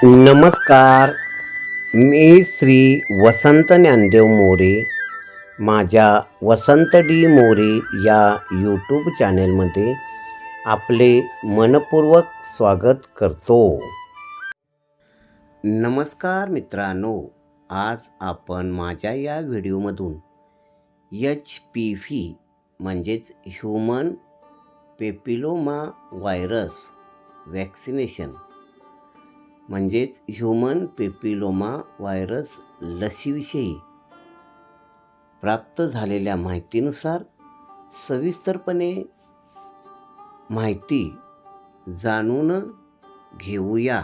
नमस्कार. मी श्री वसंत ज्ञानदेव मोरे. माझ्या वसंत डी मोरे या यूट्यूब चॅनेलमध्ये आपले मनपूर्वक स्वागत करतो. नमस्कार मित्रांनो, आज आपण माझ्या या व्हिडिओमधून HPV म्हणजेच ह्यूमन पेपिलोमा व्हायरस वॅक्सिनेशन म्हणजेच ह्यूमन पेपिलोमा व्हायरस लसीविषयी प्राप्त झालेल्या माहितीनुसार सविस्तरपणे माहिती जाणून घेऊया.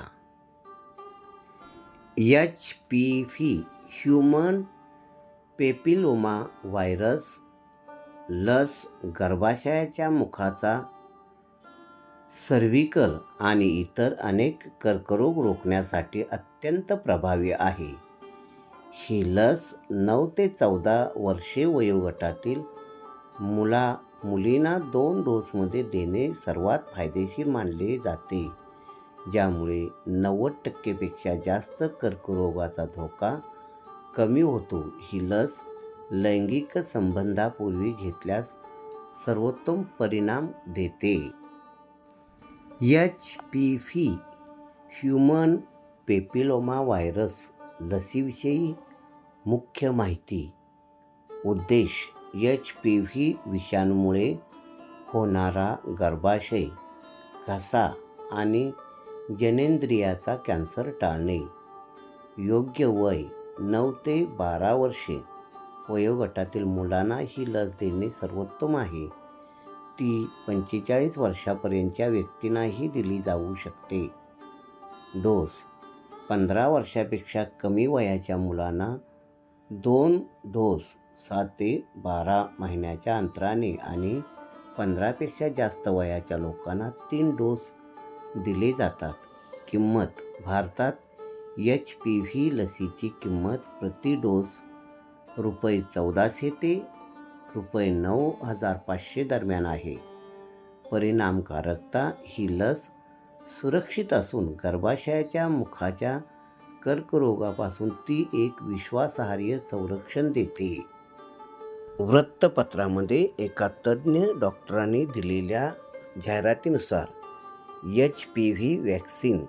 HPV ह्यूमन पेपिलोमा व्हायरस लस गर्भाशयाच्या मुखाचा, सर्व्हिकल आणि इतर अनेक कर्करोग रोखण्यासाठी अत्यंत प्रभावी आहे. ही लस 9 ते 14 वर्षे वयोगटातील मुलींना 2 डोसमध्ये देणे सर्वात फायदेशीर मानले जाते, ज्यामुळे 90% पेक्षा जास्त कर्करोगाचा धोका कमी होतो. ही लस लैंगिक संबंधापूर्वी घेतल्यास सर्वोत्तम परिणाम देते. HPV ह्यूमन पेपिलोमा व्हायरस लसीविषयी मुख्य माहिती. उद्देश: HPV विषाणूमुळे होणारा गर्भाशय, घसा आणि जननेंद्रियाचा कॅन्सर टाळणे. योग्य वय: 9 ते 12 वर्षे वयोगटातील मुलांना ही लस देणे सर्वोत्तम आहे. ती 45 वर्षापर्यंतच्या व्यक्तींनाही दिली जाऊ शकते. डोस: 15 वर्षापेक्षा कमी वयाच्या मुलांना 2 डोस 7 ते 12 महिन्याच्या अंतराने आणि 15 पेक्षा जास्त वयाच्या लोकांना 3 डोस दिले जातात. किंमत: भारतात HPV लसीची किंमत प्रति डोस ₹1400 ते ₹9500 दरम्यान आहे. परिणामकारकता: ही लस सुरक्षित असून गर्भाशयाच्या मुखाच्या कर्करोगापासून ती एक विश्वासार्ह संरक्षण देते. वृत्तपत्रामध्ये एका तज्ज्ञ डॉक्टरांनी दिलेल्या जाहिरातीनुसार HPV वॅक्सिन.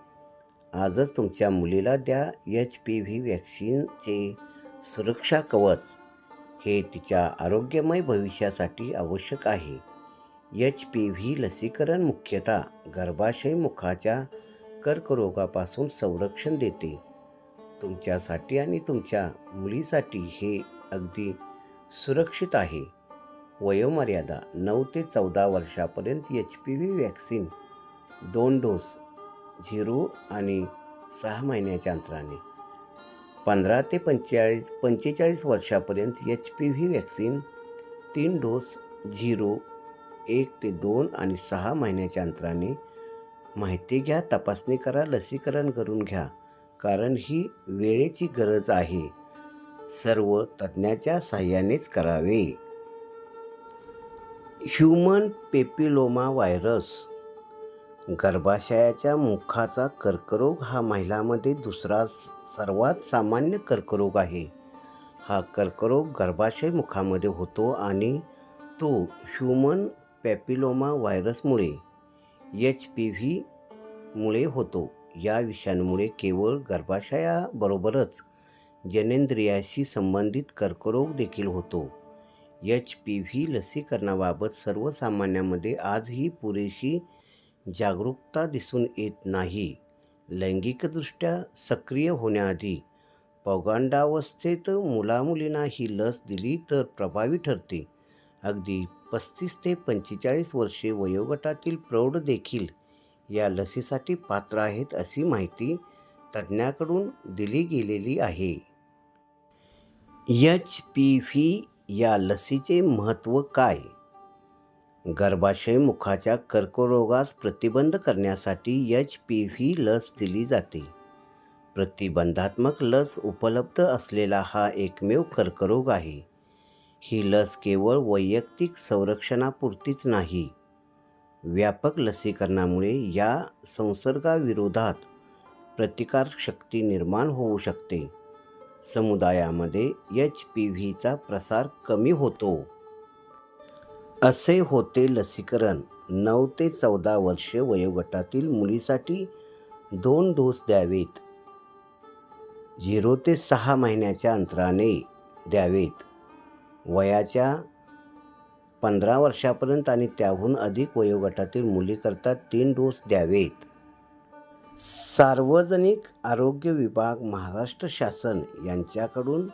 आजच तुमच्या मुलीला द्या HPV वॅक्सिनचे सुरक्षा कवच. हे तिच्या आरोग्यमय भविष्यासाठी आवश्यक आहे. HPV लसीकरण मुख्यतः गर्भाशय मुखाच्या कर्करोगापासून संरक्षण देते. तुमच्यासाठी आणि तुमच्या मुलीसाठी हे अगदी सुरक्षित आहे. वयोमर्यादा: 9 ते 14 वर्षापर्यंत HPV वॅक्सिन 2 डोस 0 आणि 6 महिन्याच्या अंतराने. 15 ते 45 वर्षापर्यंत HPV वॅक्सिन 3 डोस 0, 1 ते 2 आणि 6 महिन्याच्या अंतराने. माहिती घ्या, तपासणी करा, लसीकरण करून घ्या, कारण ही वेळेची गरज आहे. सर्व तज्ज्ञाच्या साहाय्यानेच करावे. ह्यूमन पेपिलोमा व्हायरस गर्भाशयाच्या मुखाचा कर्करोग हा महिलांमध्ये दुसरा सर्वात सामान्य कर्करोग आहे. हा कर्करोग गर्भाशय मुखामध्ये होतो आणि तो ह्यूमन पॅपिलोमा व्हायरसमुळे HPV मुळे होतो. या विषाणूमुळे केवळ गर्भाशयाबरोबरच जननेंद्रियाशी संबंधित कर्करोग देखील होतो. HPV लसीकरणाबाबत सर्वसामान्यांमध्ये आजही पुरेशी जागरूकता दिसून येत नाही. लैंगिकदृष्ट्या सक्रिय होण्याआधी पौगंडावस्थेत मुलामुलींना ही लस दिली तर प्रभावी ठरते. अगदी 35 ते 45 वर्षे वयोगटातील प्रौढ देखील या लसीसाठी पात्र आहेत, अशी माहिती तज्ज्ञांकडून दिली गेलेली आहे. HPV या लसीचे महत्त्व काय? गर्भाशय मुखाच्या कर्करोगास प्रतिबंध करण्यासाठी HPV लस दिली जाते. प्रतिबंधात्मक लस उपलब्ध असलेला हा एकमेव कर्करोग आहे. ही लस केवळ वैयक्तिक संरक्षणापुरतीच नाही, व्यापक लसीकरणामुळे या संसर्गाविरोधात प्रतिकारशक्ती निर्माण होऊ शकते. समुदायामध्ये HPVचा प्रसार कमी होतो. असे होते लसीकरण. 9 ते 14 वर्षे वयोगटातील मुलीसाठी 2 डोस द्यावेत. 0 ते 6 महिन्याच्या अंतराने द्यावेत. वयाच्या 15 वर्षापर्यंत आणि त्याहून अधिक वयोगटातील मुलीकरता 3 डोस द्यावेत. सार्वजनिक आरोग्य विभाग, महाराष्ट्र शासन यांच्याकडून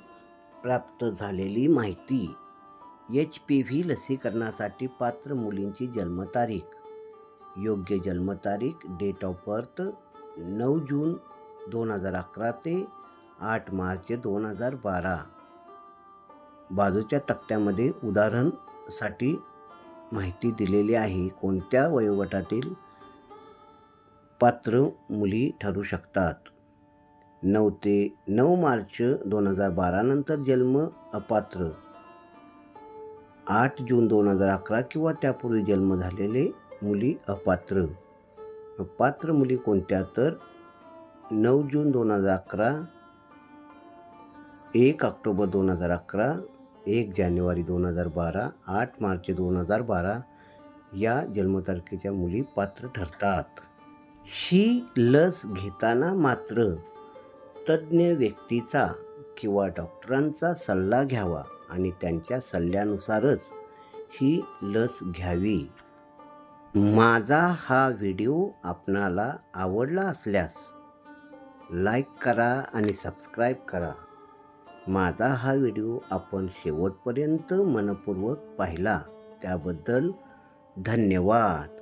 प्राप्त झालेली माहिती. HPV लसीकरणासाठी पात्र मुलींची जन्मतारीख. योग्य जन्मतारीख डेट ऑफ बर्थ 9 जून 2011 ते 8 मार्च 2012. बाजूच्या तक्त्यामध्ये उदाहरणासाठी माहिती दिलेली आहे. कोणत्या वयोगटातील पात्र मुली ठरू शकतात. 9 मार्च 2012 नंतर जन्म अपात्र. 8 जून 2011 किंवा त्यापूर्वी जन्म झालेले मुली अपात्र. पात्र मुली कोणत्या तर 9 जून 2011, 1 ऑक्टोबर 2011, 1 जानेवारी 2012, 8 मार्च 2012 या जन्मतारखेच्या मुली पात्र ठरतात. ही लस घेताना मात्र तज्ज्ञ व्यक्तीचा किंवा डॉक्टरांचा सल्ला घ्यावा आणि त्यांच्या सल्ल्यानुसारच ही लस घ्यावी. माझा हा व्हिडिओ आपणाला आवडला असल्यास लाईक करा आणि सबस्क्राईब करा. माझा हा व्हिडिओ आपण शेवटपर्यंत मनपूर्वक पाहिला त्याबद्दल धन्यवाद.